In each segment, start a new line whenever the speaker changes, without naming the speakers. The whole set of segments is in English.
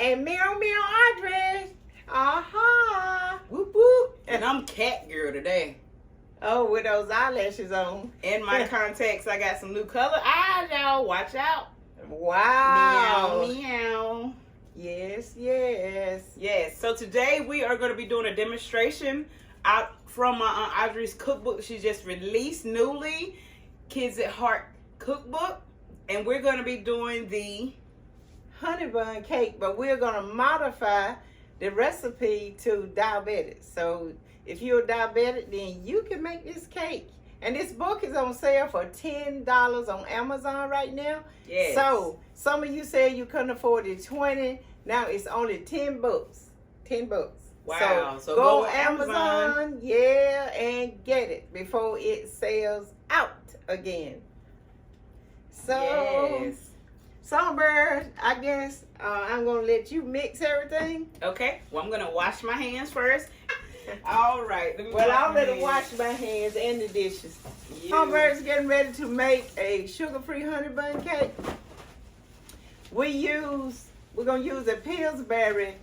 And Meow Audrey. Aha.
Whoop whoop. And I'm cat girl today.
Oh, with those eyelashes on.
And my contacts, I got some new color eyes, y'all. Watch out.
Wow.
Meow, meow.
Yes.
Yes. So today we are going to be doing a demonstration out from my Aunt Audrey's cookbook. She just released newly, Kids at Heart cookbook. And we're going to be doing the
honey bun cake, but we're going to modify the recipe to diabetics. So if you're a diabetic, then you can make this cake. And this book is on sale for $10 on Amazon right now.
Yes.
So some of you said you couldn't afford the 20. Now it's only 10 bucks. 10 bucks.
Wow.
So go on Amazon, yeah, and get it before it sells out again. So,
yes.
Songbird, I guess I'm going to let you mix everything.
Okay. Well, I'm going to wash my hands first. All right.
Well, I'll let her wash my hands and the dishes. Songbird's getting ready to make a sugar-free honey bun cake. We're going to use a Pillsbury.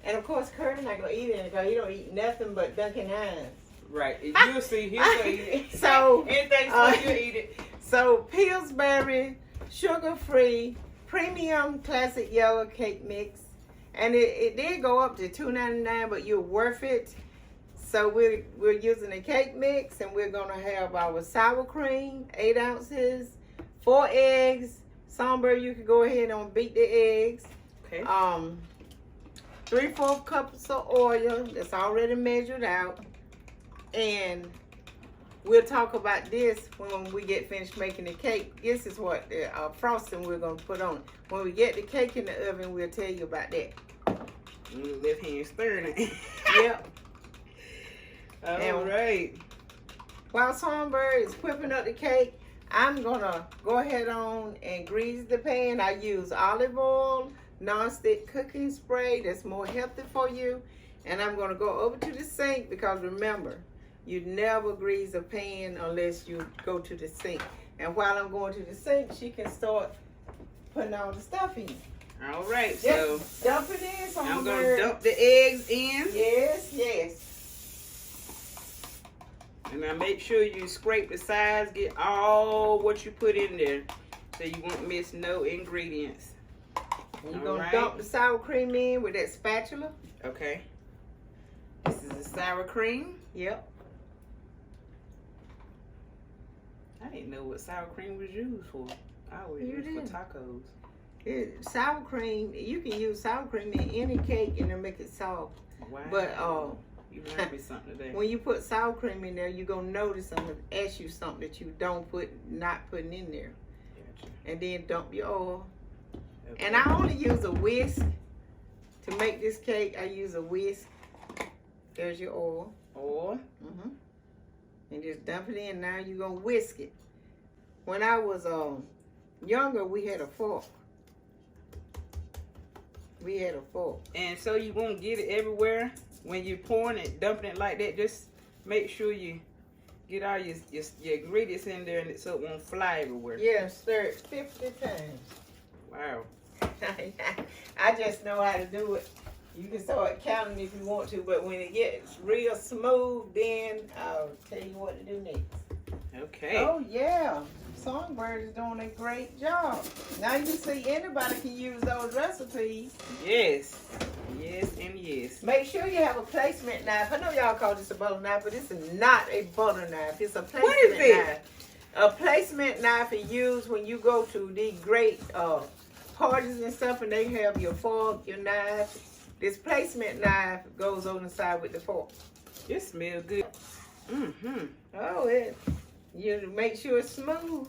And, of course, Curtis not going to eat it because he don't eat nothing but Dunkin' Hines.
Right. You'll see. He'll eat it.
So,
anything so you'll eat it.
So, Pillsbury sugar-free premium classic yellow cake mix. And it did go up to $2.99, but you're worth it. So we're using a cake mix, and we're going to have our sour cream, 8 ounces, 4 eggs. Songbird, you can go ahead and beat the eggs.
Okay.
3/4 cups of oil that's already measured out. And we'll talk about this when we get finished making the cake. This is what the frosting we're going to put on. When we get the cake in the oven, we'll tell you about that.
Left hand stirring it.
Yep.
All right.
While Songbird is whipping up the cake, I'm going to go ahead on and grease the pan. I use olive oil, non-stick cooking spray that's more healthy for you. And I'm going to go over to the sink because remember, you never grease a pan unless you go to the sink. And while I'm going to the sink, she can start putting all the stuff in.
All right,
so dump it in.
I'm going to dump the eggs in.
Yes.
And now make sure you scrape the sides, get all what you put in there so you won't miss no ingredients.
You're going to dump the sour cream in with that spatula.
Okay. This is the sour cream.
Yep.
I didn't know what sour cream was used for. I always use it for tacos.
Sour cream, you can use sour cream in any cake and it'll make it soft.
Wow.
But
you learned me something today.
When you put sour cream in there, you're going to notice I'm going to ask you something that you not putting in there.
Gotcha.
And then dump your oil.
Okay.
And I only use a whisk to make this cake. I use a whisk. There's your oil.
Oil.
And just dump it in. Now you're going to whisk it. When I was younger, we had a fork.
And so you won't get it everywhere. When you're pouring it, dumping it like that, just make sure you get all your ingredients in there and so it won't fly everywhere.
Yeah, stir it 50 times.
Wow.
I just know how to do it. You can start counting if you want to, but when it gets real smooth, then I'll tell you what to do next.
Okay.
Oh, yeah. Songbird is doing a great job. Now you see anybody can use those recipes.
Yes. Yes and yes.
Make sure you have a placement knife. I know y'all call this a butter knife, but this is not a butter knife. It's a placement
what is it?
knife. A placement knife is used when you go to these great parties and stuff and they have your fork, your knife. This placement knife goes on the side with the fork.
It smells good.
Oh, you make sure it's smooth.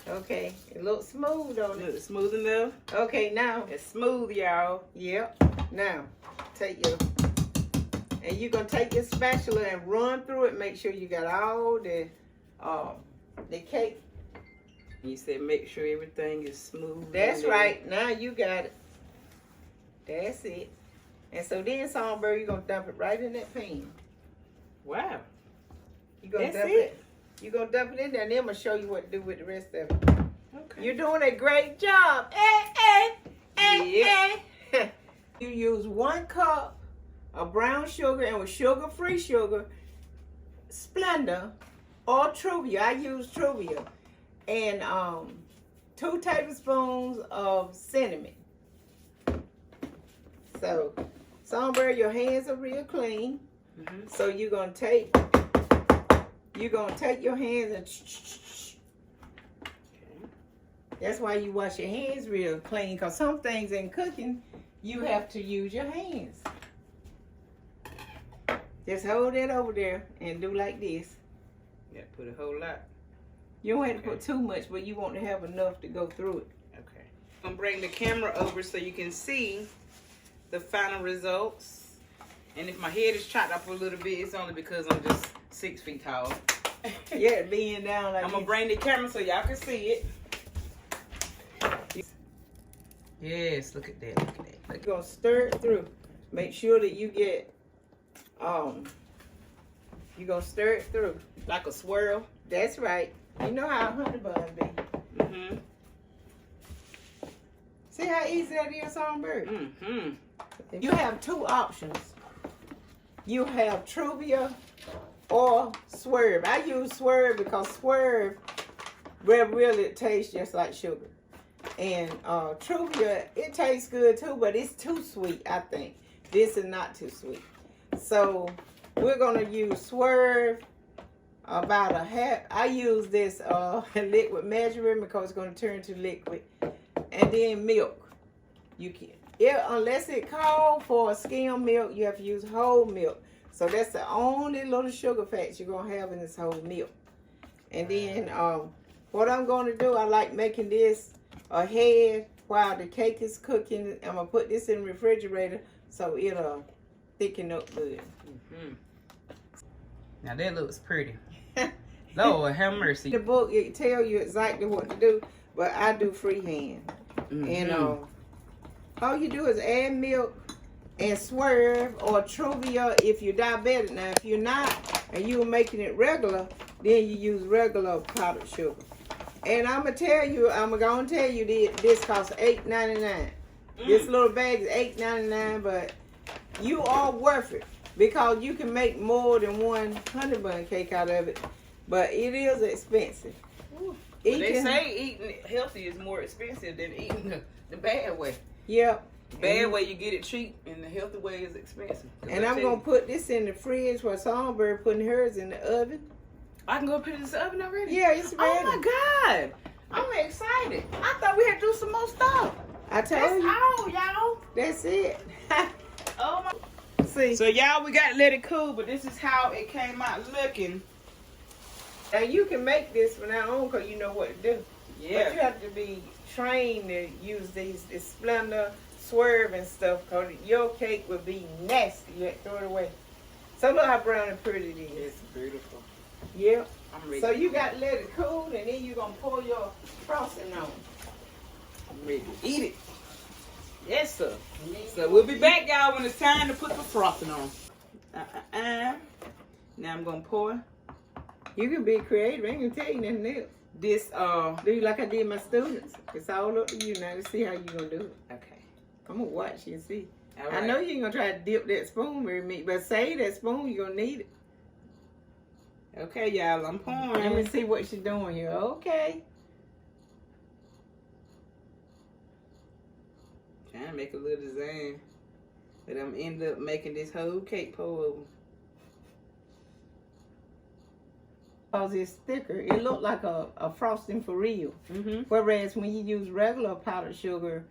Okay, it looks smooth, don't it?
Looks smooth enough.
Okay, now.
It's smooth, y'all.
Yep. Now, and you're going to take your spatula and run through it. Make sure you got all the cake.
You said make sure everything is smooth.
That's right. Now you got it. That's it. And so then, Songbird, you're going to dump it right in that pan.
Wow.
You're going to dump it. You're going to dump it in there, and then I'm going to show you what to do with the rest of it.
Okay.
You're doing a great job. Hey. You use 1 cup of brown sugar, and with sugar-free sugar, Splenda or Truvia. I use Truvia. And 2 tablespoons of cinnamon. So, Songbird, your hands are real clean. So you're gonna take your hands and that's why you wash your hands real clean, because some things in cooking you have to use your hands. Just hold it over there and do like this.
Yeah, put a whole lot.
You don't have to put too much, but you want to have enough to go through it.
Okay. I'm gonna bring the camera over so you can see the final results. And if my head is chopped up a little bit, it's only because I'm just 6 feet tall.
Yeah, being down like
I'm gonna bring the camera so y'all can see it. Yes, look at that, look at that.
You're gonna stir it through. Make sure that you get you're gonna stir it through.
Like a swirl.
That's right. You know how a honey bun be. See how easy that is, Songbird? You have 2 options. You have Truvia or Swerve. I use Swerve because Swerve really tastes just like sugar. And Truvia, it tastes good too, but it's too sweet, I think. This is not too sweet. So we're gonna use Swerve about a half. I use this liquid measuring because it's gonna turn to liquid. And then milk. You can, unless it calls for skim milk, you have to use whole milk. So that's the only little sugar facts you're gonna have in this whole milk. And then what I'm gonna do, I like making this ahead while the cake is cooking. I'm gonna put this in the refrigerator so it'll thicken up good.
Now that looks pretty. Lord have mercy.
The book, it tell you exactly what to do, but I do freehand. And all you do is add milk and Swerve or Truvia if you're diabetic. Now, if you're not and you're making it regular, then you use regular powdered sugar. And I'm gonna tell you this costs $8.99. This little bag is $8.99, but you are worth it because you can make more than 1 honey bun cake out of it. But it is expensive.
They say eating healthy is more expensive than eating the bad way.
Yep.
The bad way you get it cheap, and the healthy way is expensive.
And I'm gonna put this in the fridge while Songbird putting hers in the oven.
I can go put it in the oven already?
Yeah, it's ready.
Oh my God. I'm excited. I thought we had to do some more stuff.
I told
That's
you.
all, y'all.
That's it.
Oh my.
See.
So y'all, we got to let it cool, but this is how it came out looking.
And you can make this from now on because you know what to do.
Yeah.
But you have to be trained to use this Splenda, Swerve, and stuff because your cake would be nasty. You have to throw it away. So look how brown and pretty it is.
It's beautiful.
Yep.
I'm ready.
So you got to let it cool, and then you're going to pour your frosting on.
I'm ready to eat it. Yes, sir. So we'll be back, y'all, when it's time to put the frosting on. Now I'm going to pour.
You can be creative. I ain't going to tell you nothing else.
This,
Do you like I did my students. It's all up to you now to see how you going to do it.
okay.
I'm going to watch you and see.
All
I
right.
know you ain't going to try to dip that spoon very much, but save that spoon, you're going to need it.
Okay, y'all, I'm pouring.
Let me see what she's doing here. Okay.
Trying to make a little design. But I'm end up making this whole cake pour over.
Because it's thicker. It looked like a frosting for real. Whereas when you use regular powdered sugar,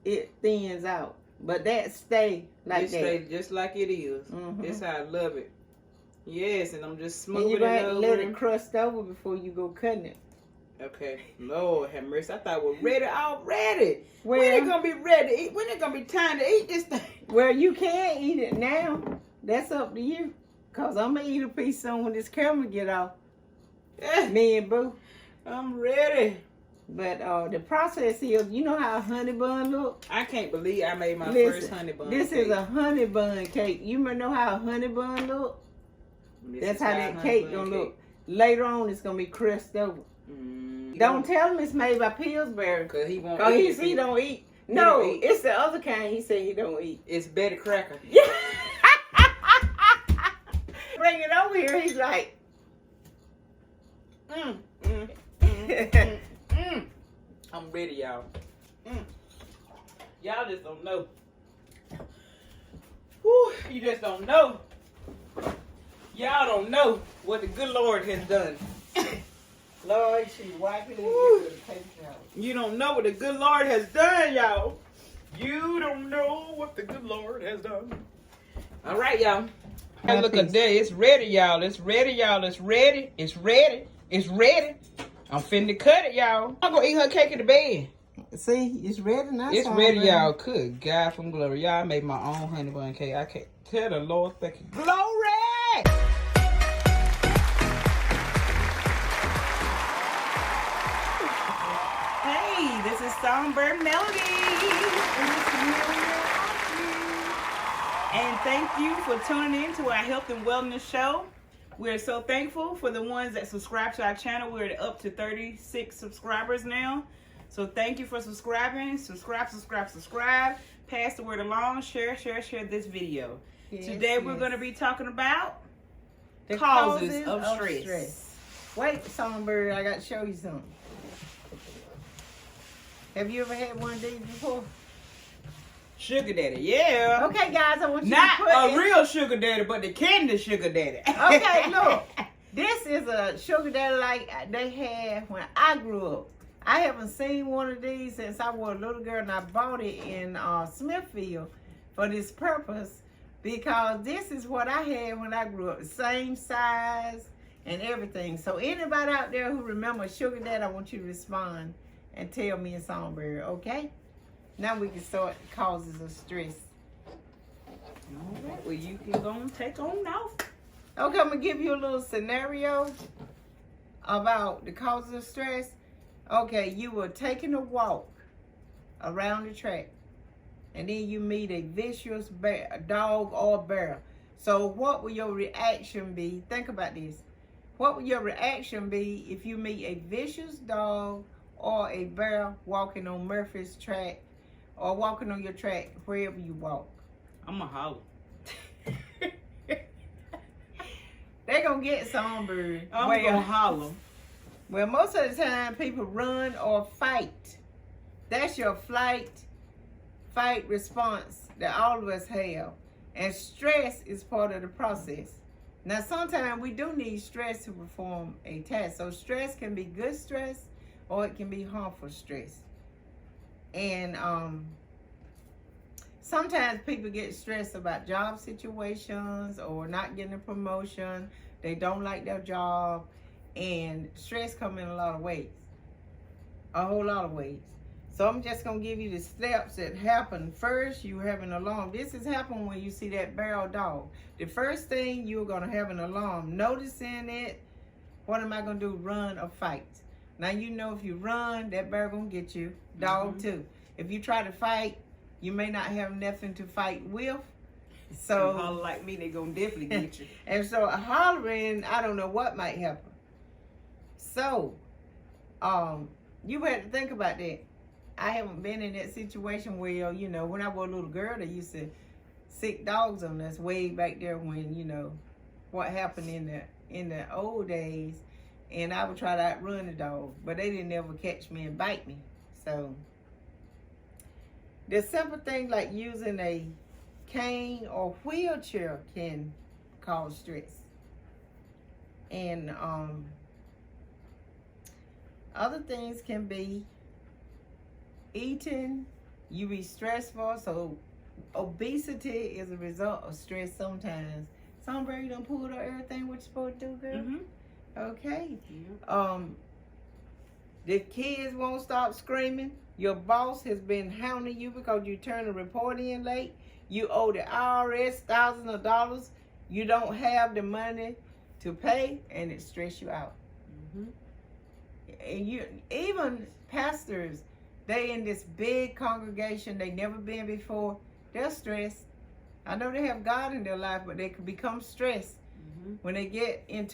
it thins out. But that stay like
It
that.
stay just like it is. That's how I love it. Yes, and I'm just
And
smoothing
you
it
gotta
over.
let it crust over before you go cutting it.
Okay. Lord have mercy. I thought we're ready already.
Well-
When it gonna be ready to eat? When it gonna be time to eat this thing?
Well, you can eat it now. That's up to you. Because I'm going to eat a piece soon when this camera get off. Me and Boo.
I'm ready.
But the process is, you know how a honey bun look?
I can't believe I made my
Listen,
first honey bun
this
cake.
is a honey bun cake. You know how a honey bun look?
This
That's
is
how
a
that
honey
cake
bun
gonna
cake.
look. Later on, it's gonna be crushed over. Don't tell him it's made by Pillsbury.
Cause he won't
Cause
eat it.
he don't eat. No,
eat.
it's the other kind he said he don't eat.
It's Betty Cracker.
Yeah. Bring it over here. He's like,
I'm ready, y'all. Y'all just don't know. Whew, you just don't know. Y'all don't know what the good Lord has done.
Lord, she's wiping it with a paper towel.
You don't know what the good Lord has done, y'all. You don't know what the good Lord has done. All right, y'all. Hey, look at that. It's ready, y'all. It's ready, y'all. It's ready. It's ready. It's ready. I'm finna cut it, y'all. I'm gonna eat her cake in the bed.
See, it's ready now.
It's ready, y'all. Good God from glory. Y'all, I made my own honey bun cake. I can't tell the Lord thank you. Glory! Hey, this is Songbird Melody. And thank you for tuning in to our health and wellness show. We're so thankful for the ones that subscribe to our channel. We're up to 36 subscribers now. So thank you for subscribing. Subscribe. Pass the word along. Share this video.
Yes,
Today we're going to be talking about
the
causes of stress.
Wait, Songbird, I got to show you something. Have you ever had one of these before?
Sugar daddy, yeah.
Okay, guys, I want you
Not
to put
a real sugar daddy, but the candy sugar daddy.
Okay, look. This is a sugar daddy like they had when I grew up. I haven't seen one of these since I was a little girl, and I bought it in Smithfield for this purpose because this is what I had when I grew up. The same size and everything. So anybody out there who remembers sugar daddy, I want you to respond and tell me in Songbird, okay? Now we can start the causes of stress.
All right, well, you can go and take on off.
Okay, I'm going to give you a little scenario about the causes of stress. Okay, you were taking a walk around the track, and then you meet a vicious bear, a dog or a bear. So what will your reaction be? Think about this. What will your reaction be if you meet a vicious dog or a bear walking on Murphy's track or walking on your track wherever you walk?
I'm going to holler.
They gonna get Songbird.
I'm going to holler.
Well, most of the time, people run or fight. That's your fight response that all of us have. And stress is part of the process. Now, sometimes we do need stress to perform a task. So stress can be good stress or it can be harmful stress. And sometimes people get stressed about job situations or not getting a promotion. They don't like their job. And stress comes in a lot of ways. A whole lot of ways. So I'm just going to give you the steps that happen. First, you have an alarm. This has happened when you see that barrel dog. The first thing, you're going to have an alarm. Noticing it, what am I going to do? Run or fight. Now, you know if you run, that bear going to get you. Dog, too. If you try to fight, you may not have nothing to fight with. So,
you holler like me, they going to definitely get you.
And so, hollering, I don't know what might happen. So, you have to think about that. I haven't been in that situation where, you know, when I was a little girl, they used to sick dogs on us way back there when, you know, what happened in the old days. And I would try to outrun the dog, but they didn't ever catch me and bite me. So, the simple thing like using a cane or wheelchair can cause stress. And other things can be eating. You be stressful, so obesity is a result of stress sometimes. Songbird, you done pulled up everything what you're supposed to do, girl?
Mm-hmm.
Okay.
Yeah.
The kids won't stop screaming. Your boss has been hounding you because you turned a report in late. You owe the IRS thousands of dollars. You don't have the money to pay, and it stress you out.
Mm-hmm.
And you, even pastors, they in this big congregation, they never been before. They're stressed. I know they have God in their life, but they could become stressed When they get in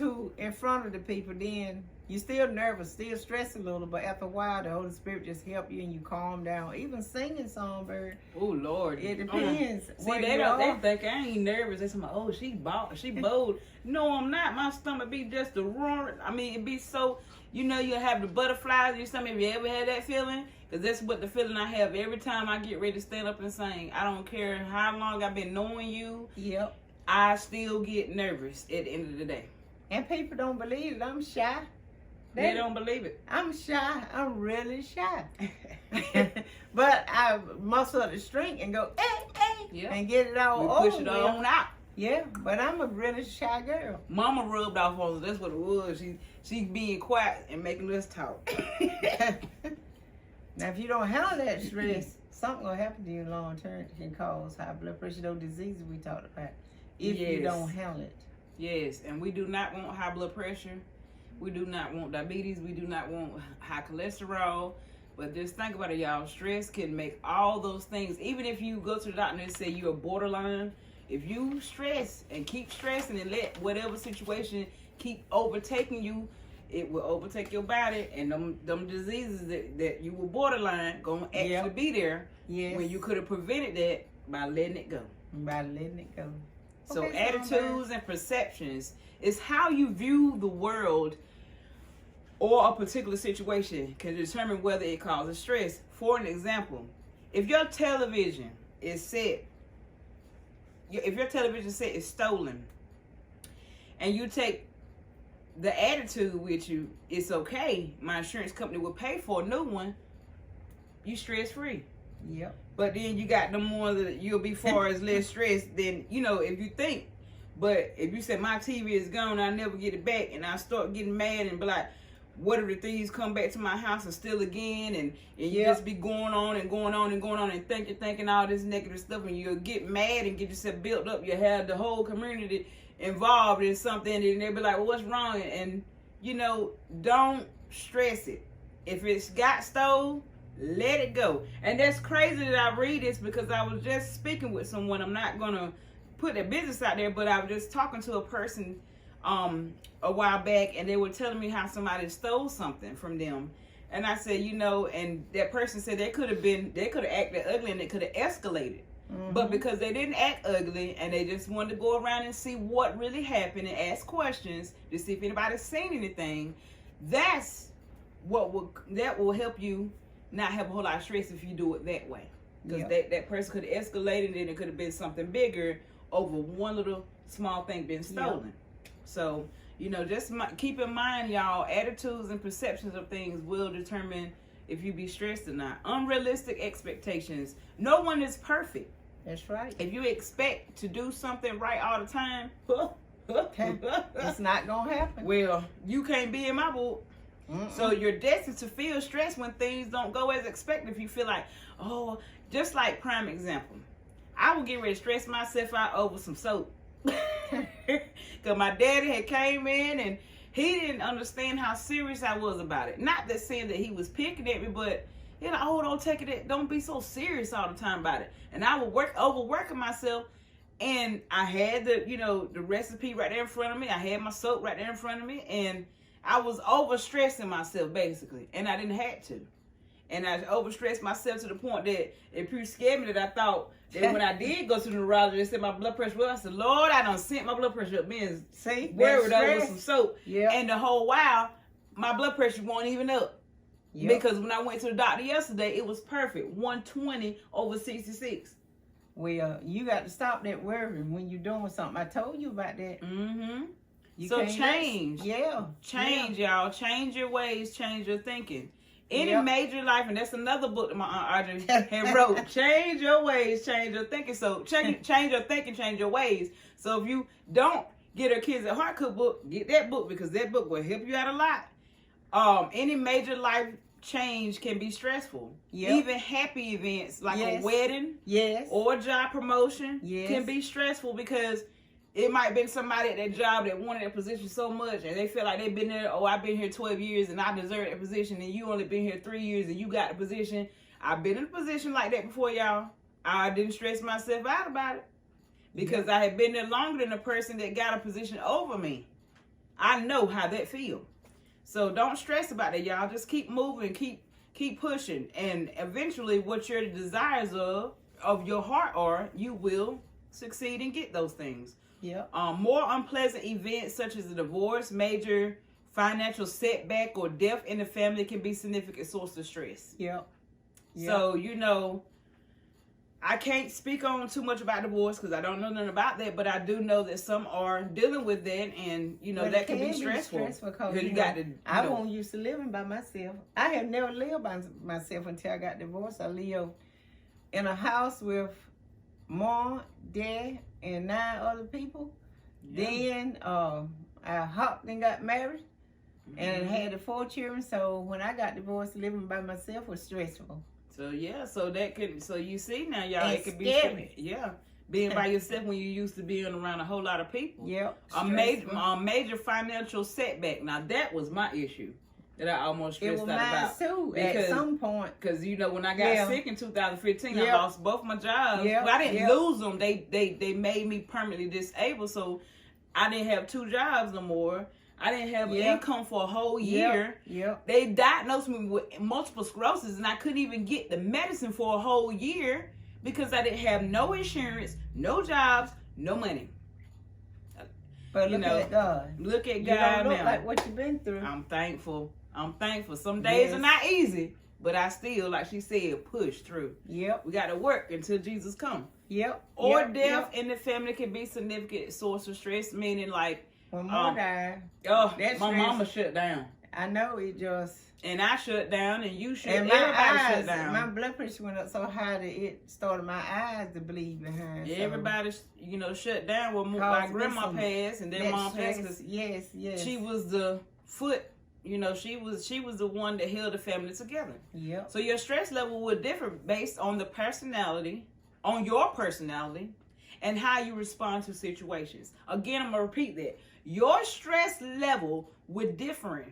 front of the people, then you still nervous, still stressed a little, but after a while, the Holy Spirit just help you and you calm down. Even singing, Songbird.
Oh Lord,
it depends.
See, they think I ain't nervous. They say, "Oh, she bold." No, I'm not. My stomach be just a roaring. I mean, it be so. You know, you have the butterflies in your stomach. Have you ever had that feeling? Because that's what the feeling I have every time I get ready to stand up and sing. I don't care how long I've been knowing you.
Yep.
I still get nervous at the end of the day.
And people don't believe it. I'm shy.
They don't believe it.
I'm shy. I'm really shy. But I muscle up the strength and go, hey, and get it all over.
Push it on out.
Yeah, but I'm a really shy girl.
Mama rubbed off on us. That's what it was. She being quiet and making us talk.
Now, if you don't handle that stress, something will happen to you long term. It can cause high blood pressure, those diseases we talked about. If you don't handle it.
Yes, and we do not want high blood pressure. We do not want diabetes. We do not want high cholesterol. But just think about it, y'all. Stress can make all those things. Even if you go to the doctor and say you're borderline, if you stress and keep stressing and let whatever situation keep overtaking you, it will overtake your body, and them diseases that you were borderline gonna actually be there when you could have prevented that by letting it go. So attitudes and perceptions is how you view the world or a particular situation can determine whether it causes stress. For an example, if your television set is stolen, and you take the attitude with you, it's okay, my insurance company will pay for a new one, you stress free.
Yep.
But then you got them ones that you'll be far as less stressed than, if you think. But if you say my TV is gone, I never get it back, and I start getting mad and be like, what if the thieves come back to my house and steal again, and you just be going on and going on and going on and thinking all this negative stuff, and you'll get mad and get yourself built up. You have the whole community involved in something, and they'll be like, well, what's wrong? And don't stress it. If it's got stole, let it go. And that's crazy that I read this, because I was just speaking with someone. I'm not gonna put their business out there, but I was just talking to a person a while back, and they were telling me how somebody stole something from them. And I said, and that person said they could have acted ugly and it could have escalated. But because they didn't act ugly and they just wanted to go around and see what really happened and ask questions to see if anybody's seen anything, that will help you not have a whole lot of stress if you do it that way. Because that person could have escalated, and it could have been something bigger over one little small thing being stolen. So, just keep in mind, y'all, attitudes and perceptions of things will determine if you be stressed or not. Unrealistic expectations. No one is perfect.
That's right.
If you expect to do something right all the time,
it's not going to happen.
Well, you can't be in my book. So you're destined to feel stressed when things don't go as expected. If you feel like, just like prime example, I would get ready to stress myself out over some soap. Because my daddy had came in and he didn't understand how serious I was about it. Not that saying that he was picking at me, but don't take it, don't be so serious all the time about it. And I would overworking myself, and I had the recipe right there in front of me. I had my soap right there in front of me, and I was overstressing myself basically, and I didn't have to. And I overstressed myself to the point that it pretty scared me that I thought that when I did go to the neurologist, they said my blood pressure was, I said, Lord, I done sent my blood pressure up, being worried over some soap. And the whole while, my blood pressure wasn't even up. Because when I went to the doctor yesterday, it was perfect, 120 over 66.
Well, you got to stop that worrying when you're doing something. I told you about that.
So change. Change, y'all. Change your ways, change your thinking. Any major life, and that's another book that my Aunt Audrey had wrote. Change your ways, change your thinking. So change your thinking, change your ways. So if you don't get her Kids at Heart cookbook, get that book, because that book will help you out a lot. Any major life change can be stressful. Even happy events like a wedding or a job promotion can be stressful, because it might have been somebody at that job that wanted that position so much, and they feel like they've been there, I've been here 12 years and I deserve that position, and you only been here 3 years and you got the position. I've been in a position like that before, y'all. I didn't stress myself out about it, because I had been there longer than the person that got a position over me. I know how that feels. So don't stress about that, y'all. Just keep moving, keep pushing, and eventually, what your desires of your heart are, you will succeed and get those things.
Yeah.
More unpleasant events such as a divorce, major financial setback, or death in the family can be significant source of stress.
Yep.
So, I can't speak on too much about divorce because I don't know nothing about that, but I do know that some are dealing with that, and that can be stressful. Because
I wasn't used to living by myself. I have never lived by myself until I got divorced. I lived in a house with mom, dad, and 9 other people. Yeah. Then I hopped and got married, and had the 4 children. So when I got divorced, living by myself was stressful. So
so you see now, y'all,
it's
it could be
scary.
Being by yourself when you used to being around a whole lot of people.
Yep.
A major financial setback. Now that was my issue that I almost stressed out about.
It was mine too, at some point.
Because when I got sick in 2015, I lost both my jobs.
Yep.
Well, I didn't lose them. They made me permanently disabled, so I didn't have 2 jobs no more. I didn't have income for a whole year.
Yep.
They diagnosed me with multiple sclerosis, and I couldn't even get the medicine for a whole year because I didn't have no insurance, no jobs, no money.
But look at God.
Look at
you
God
don't look
now.
like what you've been through.
I'm thankful. Some days are not easy, but I still, like she said, push through.
Yep.
We got to work until Jesus comes.
Yep.
Or death in the family can be significant source of stress, meaning like
when mom died.
Oh, my mama shut down.
I know it just.
And I shut down, and you shut.
And
everybody shut down.
My blood pressure went up so high that it started my eyes to bleed behind.
Everybody, shut down when my grandma passed, and then mom passed. Cause
yes.
She was the foot. She was the one that held the family together.
Yep.
So your stress level would differ based on your personality, and how you respond to situations. Again, I'm gonna repeat that. Your stress level would differ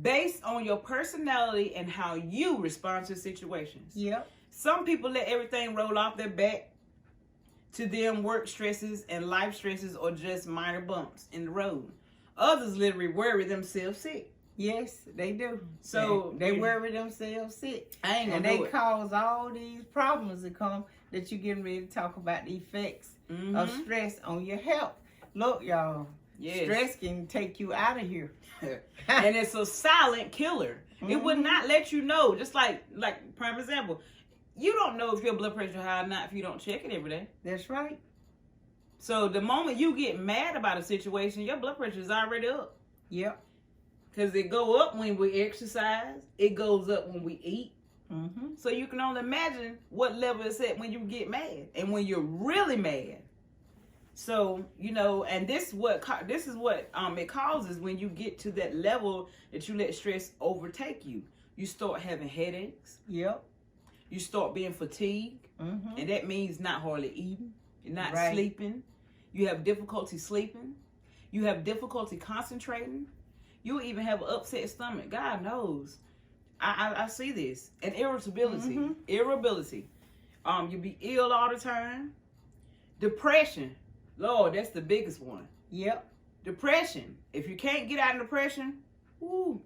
based on your personality and how you respond to situations.
Yep.
Some people let everything roll off their back. To them, work stresses and life stresses are just minor bumps in the road. Others literally worry themselves sick.
Yes, they do.
So
they worry themselves sick.
I ain't gonna
do it. And they cause all these problems to come that you're getting ready to talk about, the effects of stress on your health. Look, y'all. Yes. Stress can take you out of here.
And it's a silent killer. It would not let you know. Just like prime example, you don't know if your blood pressure is high or not if you don't check it every day.
That's right.
So the moment you get mad about a situation, your blood pressure is already up.
Yep.
Because it go up when we exercise. It goes up when we eat. So you can only imagine what level it's at when you get mad and when you're really mad. So, and this is what it causes when you get to that level that you let stress overtake you. You start having headaches.
Yep.
You start being fatigued. And that means not hardly eating. You're not sleeping. You have difficulty sleeping. You have difficulty concentrating. You even have an upset stomach. God knows. I see this. And irritability. Irritability. You be ill all the time. Depression. Lord, that's the biggest one.
Yep.
Depression. If you can't get out of depression, we're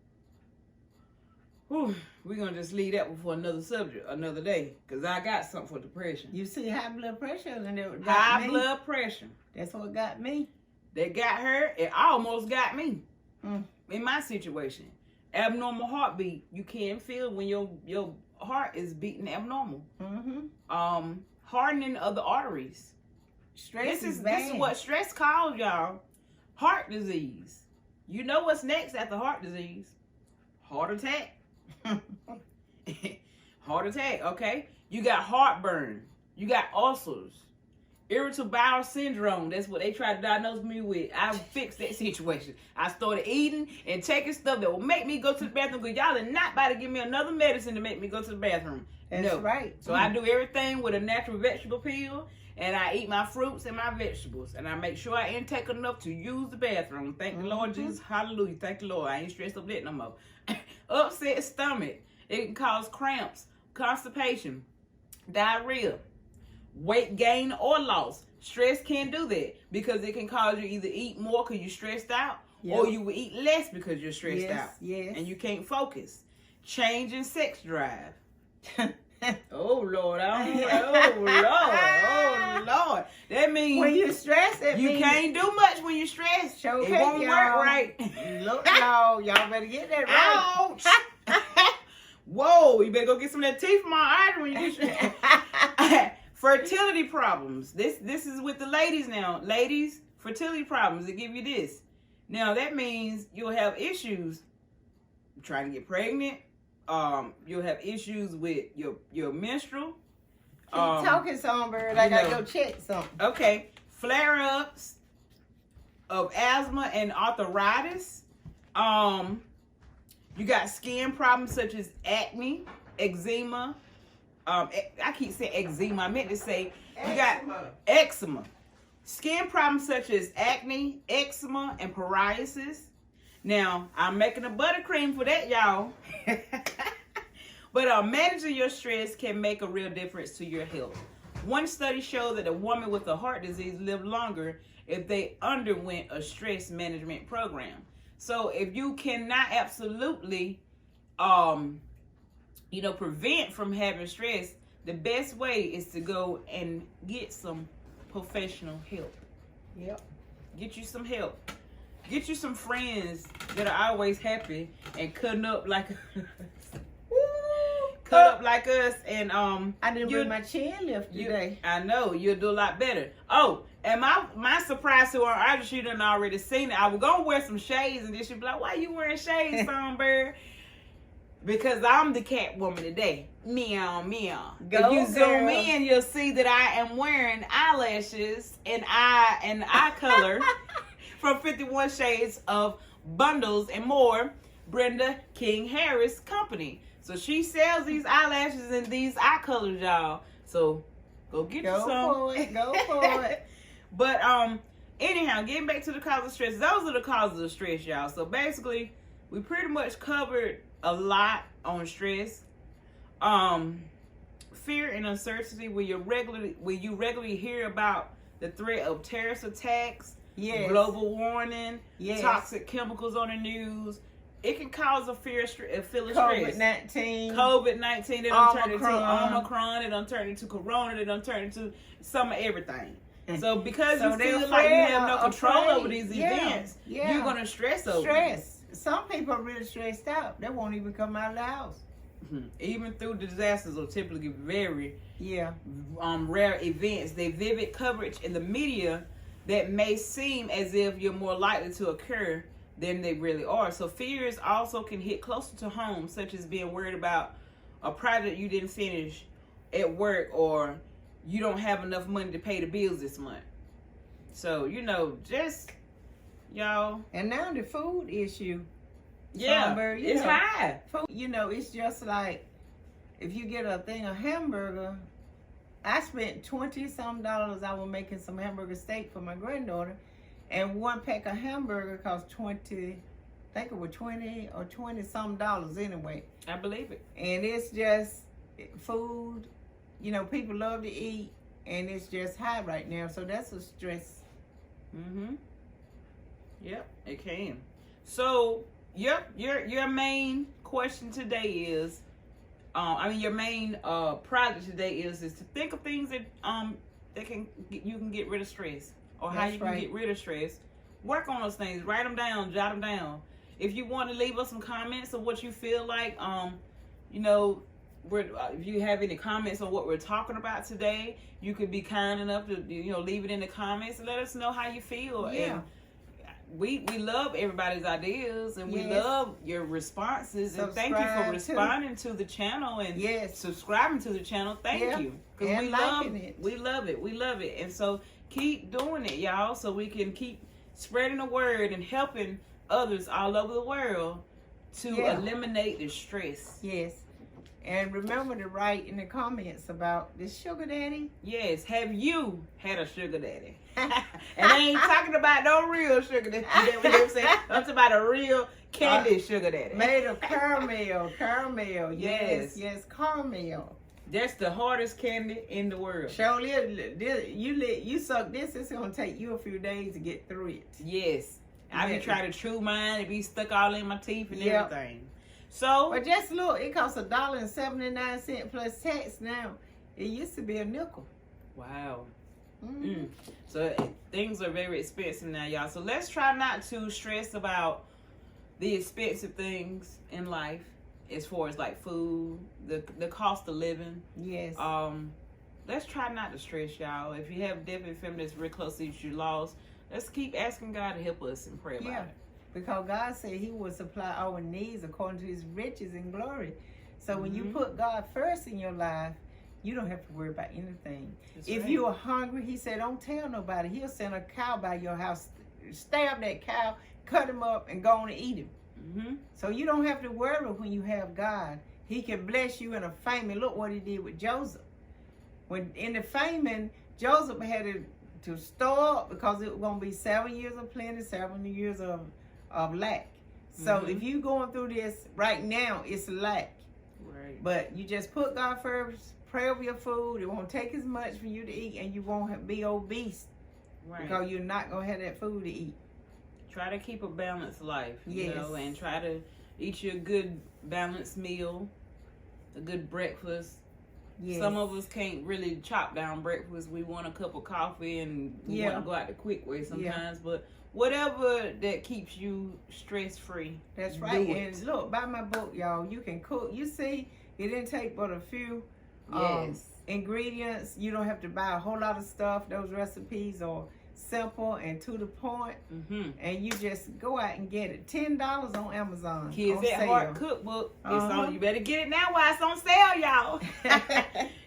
going to just leave that one for another subject, another day. Because I got something for depression.
You see high blood pressure? And it got
high
me.
Blood pressure.
That's what got me.
That got her. It almost got me. In my situation. Abnormal heartbeat. You can't feel when your heart is beating abnormal. Hardening of the arteries.
Stress
This is what stress causes, y'all. Heart disease. You know what's next after heart disease? Heart attack. Heart attack, okay? You got heartburn. You got ulcers. Irritable bowel syndrome. That's what they tried to diagnose me with. I fixed that situation. I started eating and taking stuff that will make me go to the bathroom because y'all are not about to give me another medicine to make me go to the bathroom.
That's right.
So I do everything with a natural vegetable pill, and I eat my fruits and my vegetables, and I make sure I intake enough to use the bathroom. Thank the Lord Jesus. Hallelujah. Thank the Lord. I ain't stressed up that no more. Upset stomach. It can cause cramps, constipation, diarrhea, weight gain or loss. Stress can do that because it can cause you either eat more because you're stressed out,
Yep.
or you will eat less because you're stressed
Yes,
out.
yes.
And you can't focus. Change in sex drive. Oh Lord, oh Lord. That means
When you're stressed,
you can't do much when you're stressed.
Show
It won't work right.
Look, y'all better get that right.
Ouch! Whoa, you better go get some of that teeth from my eye when you get stressed. Fertility problems. This is with the ladies now. Ladies, fertility problems. They give you this. Now that means you'll have issues trying to get pregnant. You'll have issues with your menstrual.
Keep talking, Songbird. I gotta go check something.
Okay. Flare-ups of asthma and arthritis. You got skin problems such as acne, eczema. I keep saying eczema. I meant to say you got eczema. Skin problems such as acne, eczema, and psoriasis. Now, I'm making a buttercream for that, y'all. But managing your stress can make a real difference to your health. One study showed that a woman with a heart disease lived longer if they underwent a stress management program. So if you cannot absolutely, prevent from having stress, the best way is to go and get some professional help.
Yep.
Get you some help. Get you some friends that are always happy and cutting up like us. And
I didn't bring my chin lift today.
I know you'll do a lot better. Oh, and my surprise to her, I she done already seen it. I was gonna wear some shades, and then she'd be like, "Why you wearing shades, Songbird?" Because I'm the cat woman today. Meow, meow. If you zoom in, you'll see that I am wearing eyelashes and eye color from 51 Shades of Bundles and More, Brenda King Harris Company. So she sells these eyelashes and these eye colors, y'all. So go get you some.
Go for it.
But anyhow, getting back to the cause of stress. Those are the causes of stress, y'all. So basically, we pretty much covered a lot on stress. Fear and uncertainty, where you regularly hear about the threat of terrorist attacks, global warming, toxic chemicals on the news. It can cause a feel of stress. COVID-19, it done turned into Omicron, it done turned into Corona, it done turned into some of everything. So because you feel like you have no control over these events, you're going to stress over it.
Some people are really stressed out. They won't even come out of the house.
Even through disasters or typically very rare events, they vivid coverage in the media that may seem as if you're more likely to occur than they really are. So fears also can hit closer to home, such as being worried about a project you didn't finish at work, or you don't have enough money to pay the bills this month. So, just y'all.
And now the food issue.
It's high.
Food, it's just like if you get a thing of hamburger. I spent $20-some. I was making some hamburger steak for my granddaughter, and one pack of hamburger cost $20 or $20-some anyway.
I believe it.
And it's just food. People love to eat, and it's just high right now. So that's a stress.
Yep, it can. So, your main question today is, your main project today is to think of things that you can get rid of stress, or how you can get rid of stress. Work on those things. Write them down. Jot them down. If you want to leave us some comments of what you feel like, if you have any comments on what we're talking about today, you could be kind enough to leave it in the comments and let us know how you feel. And we love everybody's ideas, and we love your responses. And thank you for responding to the channel and subscribing to the channel. Thank you, because we love it. And so keep doing it, y'all, so we can keep spreading the word and helping others all over the world to eliminate the stress.
Yes. And remember to write in the comments about the sugar daddy.
Yes. Have you had a sugar daddy? And I ain't talking about no real sugar daddy. I'm talking about a real candy sugar daddy.
Made of caramel. Yes, caramel.
That's the hardest candy in the world.
Surely, you suck this, it's gonna take you a few days to get through it.
Yes. I be trying to chew mine, it be stuck all in my teeth and
Yep.
everything. So,
But just look, it costs $1.79 plus tax now. It used to be a nickel.
wow.
Mm.
So things are very expensive now, y'all. So let's try not to stress about the expensive things in life, as far as like food, the cost of living.
Yes.
Let's try not to stress, y'all. If you have definitely family that's real close to you, you lost, let's keep asking God to help us and pray about it.
Because God said He will supply our needs according to His riches and glory. So when you put God first in your life, you don't have to worry about anything.
That's
if
right.
you are hungry, He said, don't tell nobody. He'll send a cow by your house, stab that cow, cut him up, and go on and eat him.
Mm-hmm.
So you don't have to worry when you have God. He can bless you in a famine. Look what He did with Joseph. When in the famine, Joseph had to store up because it was going to be 7 years of plenty, 7 years of lack. So if you going through this right now, it's lack.
Right.
But you just put God first, pray over your food. It won't take as much for you to eat, and you won't be obese because you're not going to have that food to eat.
Try to keep a balanced life, you
Yes.
know, and try to eat your good balanced meal, a good breakfast.
Yes.
Some of us can't really chop down breakfast. We want a cup of coffee and we want to go out the quick way sometimes. But whatever that keeps you stress free.
That's right.
Do it.
And look, buy my book, y'all. You can cook. You see, it didn't take but a few ingredients. You don't have to buy a whole lot of stuff. Those recipes are simple and to the point. And you just go out and get it. $10 on Amazon.
Kids
on
at
sale.
Heart Cookbook. It's on. You better get it now while it's on sale, y'all.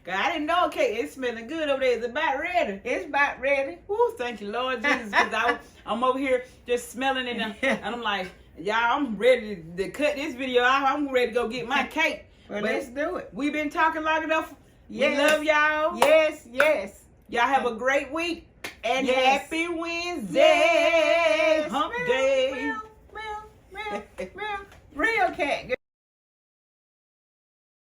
'Cause I didn't know. Okay, it's smelling good over there. It's about ready.
It's about ready.
Woo, thank you, Lord Jesus. Because I'm over here just smelling it. And I'm like, y'all, I'm ready to cut this video out. I'm ready to go get my cake.
Well,
But
let's do it.
We've been talking long enough.
Yes.
We love y'all.
Yes, yes.
Y'all have a great week. And
Yes.
happy Wednesday.
Yes.
Hump day.
Well,